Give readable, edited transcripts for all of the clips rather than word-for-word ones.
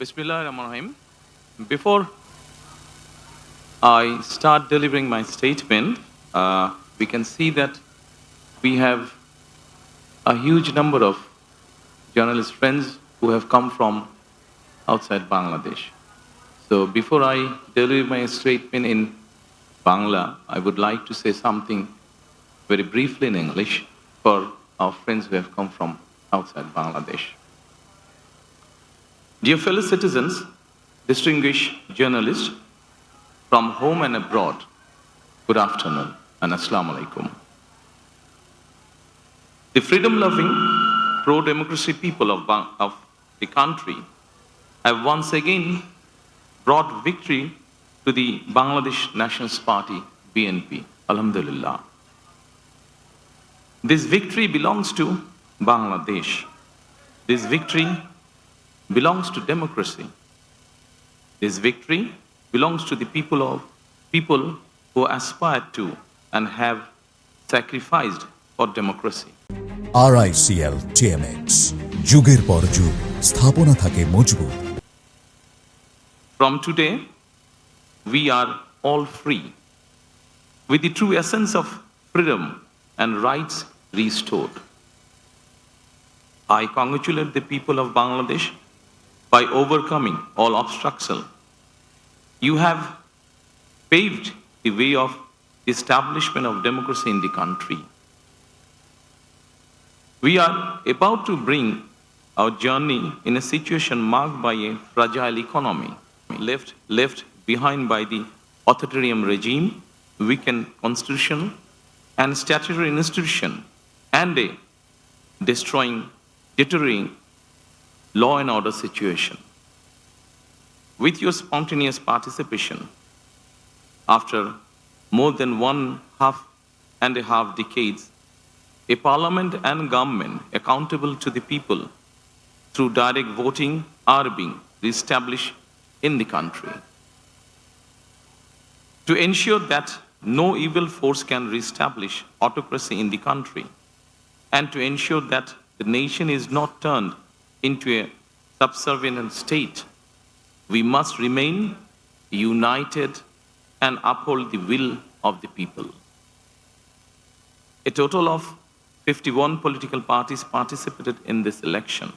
Bismillahirrahmanirrahim. Before I start delivering my statement, we can see that we have a huge number of journalist friends who have come from outside Bangladesh. So before I deliver my statement in Bangla, I would like to say something very briefly in English for our friends who have come from outside Bangladesh. Dear fellow citizens, distinguished journalists from home and abroad, good afternoon and assalamu alaikum. The freedom-loving, pro-democracy people of the country have once again brought victory to the Bangladesh Nationalist Party, BNP. Alhamdulillah. This victory belongs to Bangladesh. This victory belongs to democracy. This victory belongs to the people who aspire to and have sacrificed for democracy. RICL TMX যুগের পর যুগ স্থাপনা থাকে মজবুত। From today, we are all free, with the true essence of freedom and rights restored. I congratulate the people of Bangladesh by overcoming all obstacles. You have paved the way of the establishment of democracy in the country. We are about to bring our journey in a situation marked by a fragile economy, left behind by the authoritarian regime, weakened constitution and statutory institution, and a deteriorating law and order situation. With your spontaneous participation, after more than 1.5 decades, a parliament and government accountable to the people through direct voting are being reestablished in the country. To ensure that no evil force can reestablish autocracy in the country, and to ensure that the nation is not turned into a subservient state, we must remain united and uphold the will of the people. A total of 51 political parties participated in this election,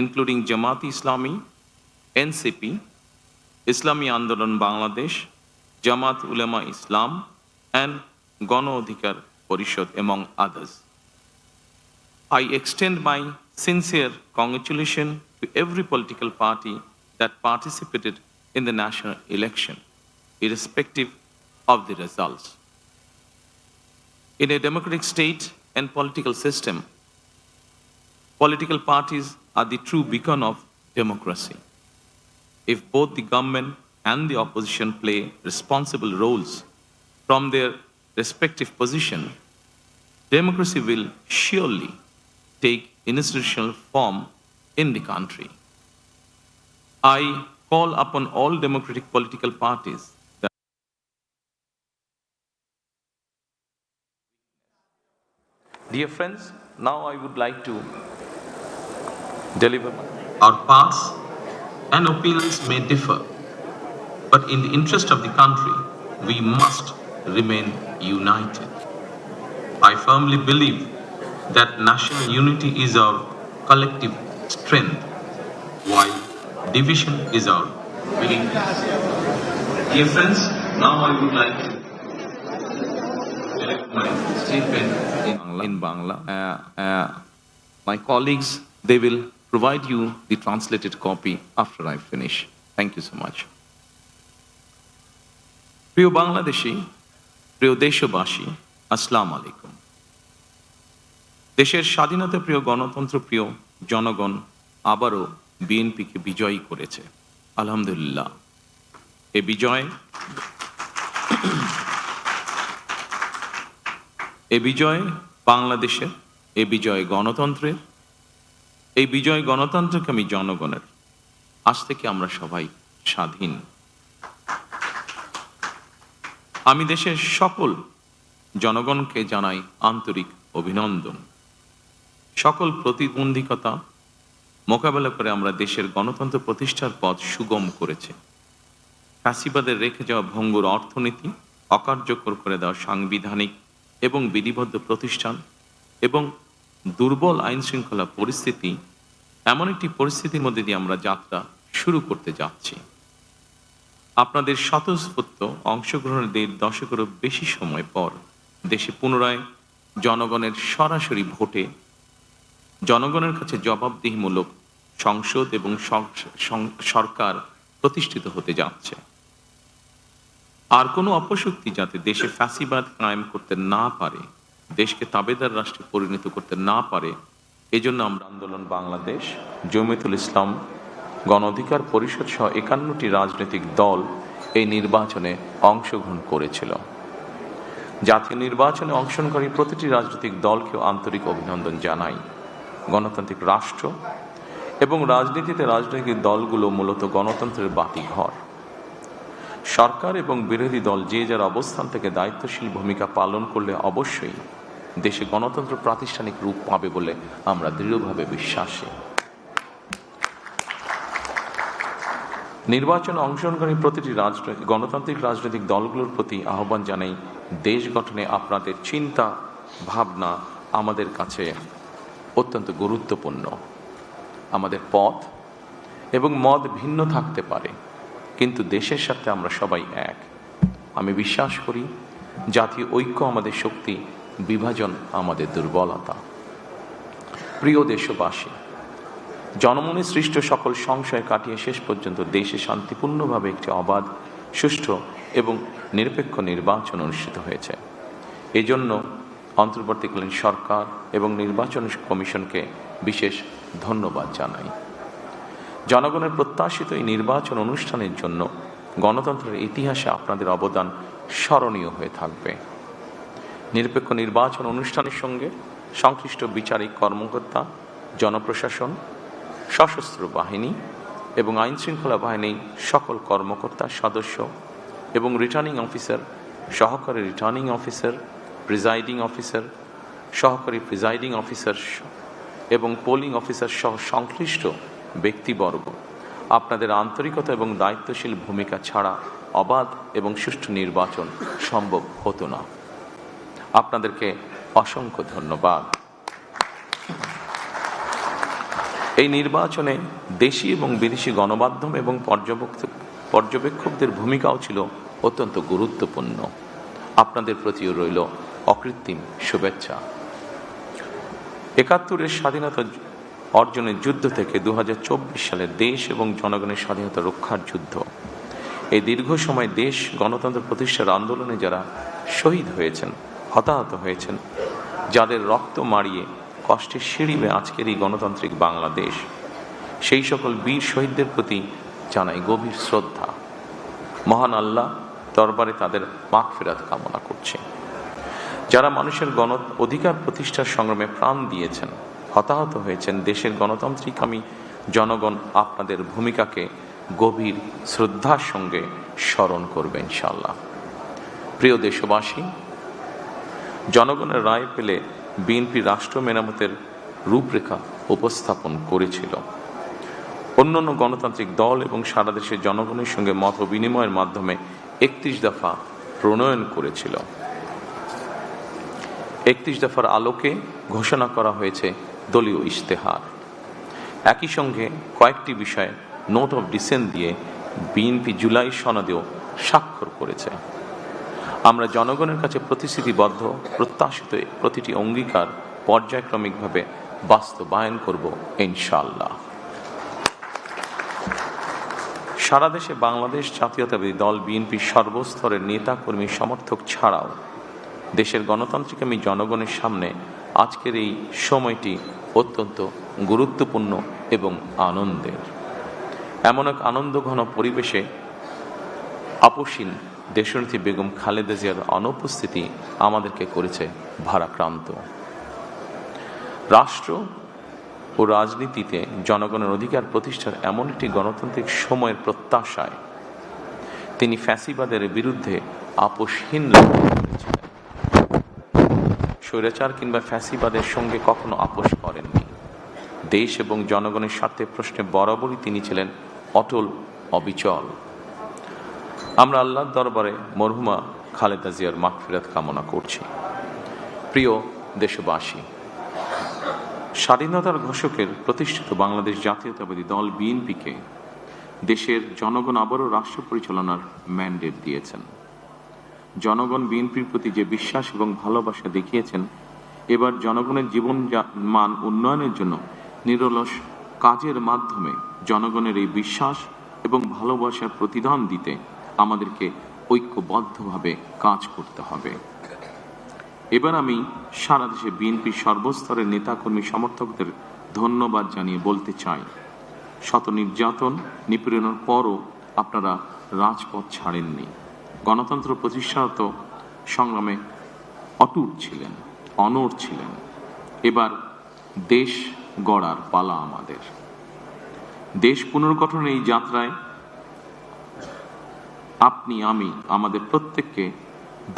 including Jamaat-e-Islami, NCP, Islami Andolan Bangladesh, Jamaat Ulema Islam, and Gano Adhikar Porishad, among others. I extend my sincere congratulations to every political party that participated in the national election, irrespective of the results. In a democratic state and political system, political parties are the true beacon of democracy. If both the government and the opposition play responsible roles from their respective position, democracy will surely take institutional form in the country. I call upon all democratic political parties that Dear friends, now I would like to deliver our paths and opinions may differ, but in the interest of the country, we must remain united. I firmly believe that national unity is our collective strength, while division is our weakness. Dear friends, now I would like to deliver my statement in Bangla. My colleagues, they will provide you the translated copy after I finish. Thank you so much. প্রিয় বাংলাদেশী, প্রিয় দেশবাসী, আসসালামু আলাইকুম। দেশের স্বাধীনতা প্রিয় গণতন্ত্র প্রিয় জনগণ আবারও বিএনপিকে বিজয়ী করেছে। আলহামদুলিল্লাহ। এ বিজয় বাংলাদেশের, এ বিজয় গণতন্ত্রের, এই বিজয় গণতন্ত্রকামী জনগণের। আজ থেকে আমরা সবাই স্বাধীন। আমি দেশের সকল জনগণকে জানাই আন্তরিক অভিনন্দন। সকল প্রতিবন্ধকতা মোকাবেলা করে আমরা দেশের গণতন্ত্র প্রতিষ্ঠার পথ সুগম করেছে। ফ্যাসিবাদের রেখে যাওয়া ভঙ্গুর অর্থনীতি, অকার্যকর করে দেওয়া সাংবিধানিক এবং বিধিবদ্ধ প্রতিষ্ঠান এবং দুর্বল আইন শৃঙ্খলা পরিস্থিতি, এমন একটি পরিস্থিতির মধ্যে দিয়ে আমরা যাত্রা শুরু করতে যাচ্ছি। আপনাদের স্বতঃস্ফূর্ত অংশগ্রহণের 1.5 দশকেরও বেশি সময় পর দেশে পুনরায় জনগণের সরাসরি ভোটে জনগণের কাছে জবাবদিহিমূলক সংসদ এবং সরকার প্রতিষ্ঠিত হতে যাচ্ছে। আর কোনো অপশক্তি যাতে দেশে ফ্যাসিবাদ কায়েম করতে না পারে, দেশকে তাবেদার রাষ্ট্রে পরিণত করতে না পারে, এজন্য আমরা আন্দোলন বাংলাদেশ, জমিয়তুল ইসলাম, গণ অধিকার পরিষদ সহ 51টি রাজনৈতিক দল এই নির্বাচনে অংশগ্রহণ করেছিল। জাতীয় নির্বাচনে অংশগ্রহণকারী প্রতিটি রাজনৈতিক দলকেও আন্তরিক অভিনন্দন জানাই। গণতান্ত্রিক রাষ্ট্র এবং রাজনীতিতে রাজনৈতিক দলগুলো মূলত গণতন্ত্রের বাতিঘর। সরকার এবং বিরোধী দল যে যার অবস্থান থেকে দায়িত্বশীল ভূমিকা পালন করলে অবশ্যই দেশে গণতন্ত্র প্রাতিষ্ঠানিক রূপ পাবে বলে আমরা দৃঢ়ভাবে বিশ্বাসী। নির্বাচনে অংশগ্রহণকারী প্রতিটি গণতান্ত্রিক রাজনৈতিক দলগুলোর প্রতি আহ্বান জানাই, দেশ গঠনে আপনাদের চিন্তা ভাবনা আমাদের কাছে অত্যন্ত গুরুত্বপূর্ণ। আমাদের পথ এবং মত ভিন্ন থাকতে পারে, কিন্তু দেশের সাথে আমরা সবাই এক। আমি বিশ্বাস করি জাতীয় ঐক্য আমাদের শক্তি, বিভাজন আমাদের দুর্বলতা। প্রিয় দেশবাসী, জনমনে সৃষ্ট সকল সংশয় কাটিয়ে শেষ পর্যন্ত দেশে শান্তিপূর্ণভাবে একটি অবাধ, সুষ্ঠু এবং নিরপেক্ষ নির্বাচন অনুষ্ঠিত হয়েছে। এজন্য অন্তর্বর্তীকালীন সরকার এবং নির্বাচন কমিশনকে বিশেষ ধন্যবাদ জানাই। জনগণের প্রত্যাশিত এই নির্বাচন অনুষ্ঠানের জন্য গণতন্ত্রের ইতিহাসে আপনাদের অবদান স্মরণীয় হয়ে থাকবে। নিরপেক্ষ নির্বাচন অনুষ্ঠানের সঙ্গে সংশ্লিষ্ট বিচারিক কর্মকর্তা, জনপ্রশাসন, সশস্ত্র বাহিনী এবং আইন শৃঙ্খলা বাহিনীর সকল কর্মকর্তা, সদস্য এবং রিটার্নিং অফিসার, সহকারী রিটার্নিং অফিসার, প্রিজাইডিং অফিসার, সহকারী প্রিজাইডিং অফিসার এবং পোলিং অফিসার সহ সংশ্লিষ্ট ব্যক্তিবর্গ, আপনাদের আন্তরিকতা এবং দায়িত্বশীল ভূমিকা ছাড়া অবাধ এবং সুষ্ঠু নির্বাচন সম্ভব হতো না। আপনাদেরকে অসংখ্য ধন্যবাদ। এই নির্বাচনে দেশি এবং বিদেশি গণমাধ্যম এবং পর্যবেক্ষকদের ভূমিকাও ছিল অত্যন্ত গুরুত্বপূর্ণ। আপনাদের প্রতিও রইল অকৃত্রিম শুভেচ্ছা। ৭১-এর স্বাধীনতা অর্জনের যুদ্ধ থেকে ২০২৪ সালে দেশ এবং জনগণের স্বাধীনতা রক্ষার যুদ্ধ, এই দীর্ঘ সময় দেশ গণতন্ত্র প্রতিষ্ঠার আন্দোলনে যারা শহীদ হয়েছেন, হতাহত হয়েছেন, যাদের রক্ত মাড়িয়ে কষ্টের সিঁড়ি বেয়ে আজকের এই গণতান্ত্রিক বাংলাদেশ, সেই সকল বীর শহীদদের প্রতি জানাই গভীর শ্রদ্ধা। মহান আল্লাহ দরবারে তাদের মাগফিরাত কামনা করছে। যারা মানুষের অধিকার প্রতিষ্ঠার সংগ্রামে প্রাণ দিয়েছেন, হতাহত হয়েছেন, দেশের গণতান্ত্রিকামী জনগণ আপনাদের ভূমিকাকে গভীর শ্রদ্ধার সঙ্গে স্মরণ করবে ইনশাআল্লাহ। প্রিয় দেশবাসী, জনগণের রায় পেলে বিএনপি রাষ্ট্র মেরামতের রূপরেখা উপস্থাপন করেছিল। অন্যান্য গণতান্ত্রিক দল এবং সারা দেশের জনগণের সঙ্গে মত বিনিময়ের মাধ্যমে ৩১ দফা প্রণয়ন করেছিল। ৩১ দফার আলোকে ঘোষণা করা হয়েছে দলীয় ইশতেহার। একই সঙ্গে কয়েকটি বিষয়ে নোট অফ ডিসেন্ট দিয়ে বিএনপি জুলাই সনদেও স্বাক্ষর করেছে। আমরা জনগণের কাছে প্রতিশ্রুতিবদ্ধ, প্রত্যাশিত প্রতিটি অঙ্গীকার পর্যায়ক্রমিকভাবে বাস্তবায়ন করব ইনশাআল্লাহ। সারা দেশে বাংলাদেশ জাতীয়তাবাদী দল বিএনপির সর্বস্তরের নেতা কর্মী সমর্থক ছাড়াও দেশের গণতান্ত্রিকামী জনগণের সামনে আজকের এই সময়টি অত্যন্ত গুরুত্বপূর্ণ এবং আনন্দের। এমন এক আনন্দঘন পরিবেশে আপসীন দেশনেত্রী বেগম খালেদা জিয়ার অনুপস্থিতি আমাদেরকে করেছে ভারাক্রান্ত। রাষ্ট্র ও রাজনীতিতে জনগণের অধিকার প্রতিষ্ঠার এমন একটি গণতান্ত্রিক সময়ের প্রত্যাশায় তিনি ফ্যাসিবাদের বিরুদ্ধে আপোষহীন লড়াই করেছিলেন। স্বৈরাচার কিংবা ফ্যাসিবাদের সঙ্গে কখনো আপোষ করেননি। দেশ এবং জনগণের স্বার্থে প্রশ্নে বরাবরই তিনি ছিলেন অটল অবিচল। আমরা আল্লাহর দরবারে মরহুমা খালেদা জিয়ার মাগফিরাত কামনা করছি। প্রিয় দেশবাসী, স্বাধীনতার ঘোষকের প্রতিষ্ঠিত বাংলাদেশ জাতীয়তাবাদী দল বিএনপিকে দেশের জনগণ আবারও রাষ্ট্র পরিচালনার ম্যান্ডেট দিয়েছেন। জনগণ বিএনপির প্রতি যে বিশ্বাস এবং ভালোবাসা দেখিয়েছেন, এবার জনগণের জীবন মান উন্নয়নের জন্য নিরলস কাজের মাধ্যমে জনগণের এই বিশ্বাস এবং ভালোবাসার প্রতিদান দিতে আমাদেরকে ঐক্যবদ্ধভাবে কাজ করতে হবে। এবার আমি সারা দেশে বিএনপির সর্বস্তরের নেতাকর্মী সমর্থকদের ধন্যবাদ জানিয়ে বলতে চাই, শত নির্যাতন নিপীড়নের পরও আপনারা রাজপথ ছাড়েননি। গণতন্ত্র প্রতিষ্ঠাত সংগ্রামে অটুট ছিলেন, অনড় ছিলেন। এবার দেশ গড়ার পালা আমাদের। দেশ পুনর্গঠনের এই যাত্রায় আপনি, আমি, আমাদের প্রত্যেককে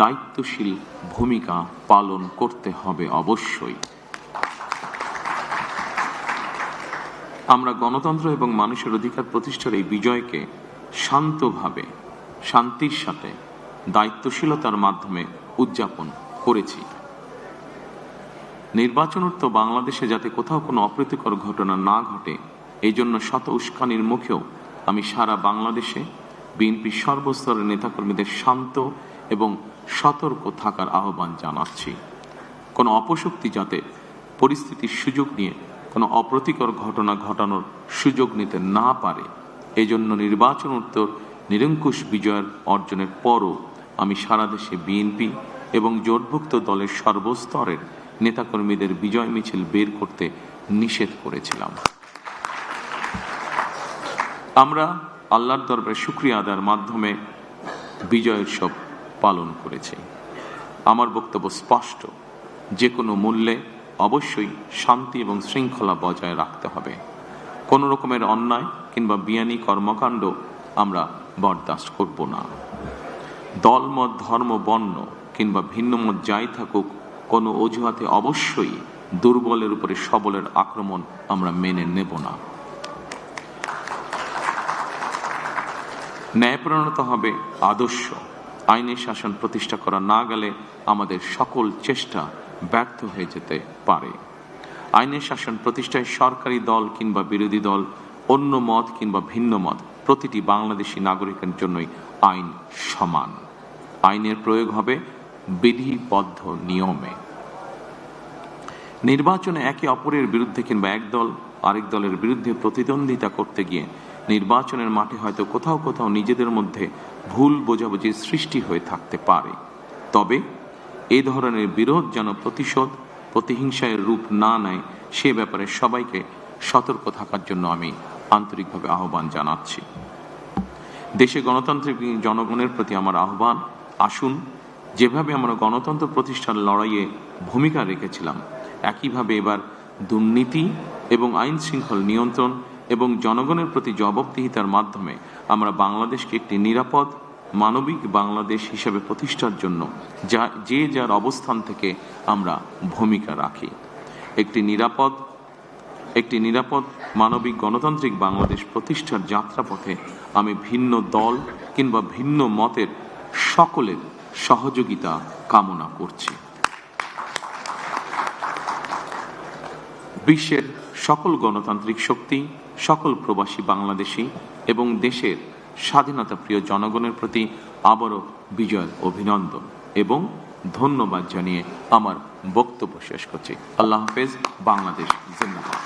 দায়িত্বশীল ভূমিকা পালন করতে হবে অবশ্যই। আমরা গণতন্ত্র এবং মানুষের অধিকার প্রতিষ্ঠার এই বিজয়কে শান্তভাবে, শান্তির সাথে, দায়িত্বশীলতার মাধ্যমে উদযাপন করেছি। নির্বাচনোত্তর বাংলাদেশে যাতে কোথাও কোনো অপ্রীতিকর ঘটনা না ঘটে, এই জন্য শত উস্কানির মুখেও আমি সারা বাংলাদেশে বিএনপির সর্বস্তরের নেতাকর্মীদের শান্ত এবং সতর্ক থাকার আহ্বান জানাচ্ছি। কোনো অপশক্তি যাতে পরিস্থিতির সুযোগ নিয়ে কোনো অপ্রীতিকর ঘটনা ঘটানোর সুযোগ নিতে না পারে, এই জন্য নির্বাচনোত্তর নিরঙ্কুশ বিজয়ের অর্জনের পরও আমি সারা দেশে বিএনপি এবং জোটভুক্ত দলের সর্বস্তরের নেতাকর্মীদের বিজয় মিছিল বের করতে নিষেধ করেছিলাম। আমরা আল্লাহর দরবারে শুকরিয়া আদায়ের মাধ্যমে বিজয় উৎসব পালন করেছি। আমার বক্তব্য স্পষ্ট, যে কোনো মূল্যে অবশ্যই শান্তি এবং শৃঙ্খলা বজায় রাখতে হবে। কোনো রকমের অন্যায় কিংবা বিয়ানি কর্মকাণ্ড আমরা বরদাস্ত করব না। দলমত, ধর্ম, বর্ণ কিংবা ভিন্নমত যাই থাকুক, কোনো অজুহাতে অবশ্যই দুর্বলের উপরে সবলের আক্রমণ আমরা মেনে নেব না। ন্যায়পরায়ণতা হবে আদর্শ। আইনের শাসন প্রতিষ্ঠা করা না গেলে আমাদের সকল চেষ্টা ব্যর্থ হয়ে যেতে পারে। আইনের শাসন প্রতিষ্ঠায় সরকারি দল কিংবা বিরোধী দল, অন্য মত কিংবা ভিন্ন মত, প্রতিটি বাংলাদেশি নাগরিকের জন্যই আইন সমান। আইনের প্রয়োগ হবে বিধিবদ্ধ নিয়মে। নির্বাচনে একে অপরের বিরুদ্ধে কিংবা এক দল আরেক দলের বিরুদ্ধে প্রতিদ্বন্দ্বিতা করতে গিয়ে নির্বাচনের মাঠে হয়তো কোথাও কোথাও নিজেদের মধ্যে ভুল বোঝাবুঝির সৃষ্টি হয়ে থাকতে পারে। তবে এ ধরনের বিরোধ যেন প্রতিশোধ, প্রতিহিংসায় রূপ না নেয়, সে ব্যাপারে সবাইকে সতর্ক থাকার জন্য আমি আন্তরিকভাবে আহ্বান জানাচ্ছি। দেশে গণতান্ত্রিক জনগণের প্রতি আমার আহ্বান, আসুন যেভাবে আমরা গণতন্ত্র প্রতিষ্ঠার লড়াইয়ে ভূমিকা রেখেছিলাম, একইভাবে এবার দুর্নীতি এবং আইন শৃঙ্খল নিয়ন্ত্রণ এবং জনগণের প্রতি জবাবদিহিতার মাধ্যমে আমরা বাংলাদেশকে একটি নিরাপদ, মানবিক বাংলাদেশ হিসেবে প্রতিষ্ঠার জন্য যে যার অবস্থান থেকে আমরা ভূমিকা রাখি। একটি নিরাপদ মানবিক গণতান্ত্রিক বাংলাদেশ প্রতিষ্ঠার যাত্রাপথে আমি ভিন্ন দল কিংবা ভিন্ন মতের সকলের সহযোগিতা কামনা করছি। বিশ্বের সকল গণতান্ত্রিক শক্তি, সকল প্রবাসী বাংলাদেশী এবং দেশের স্বাধীনতা প্রিয় জনগণের প্রতি আবারও বিজয়ের অভিনন্দন এবং ধন্যবাদ জানিয়ে আমার বক্তব্য শেষ করছি। আল্লাহ হাফেজ। বাংলাদেশ জিন্দাবাদ।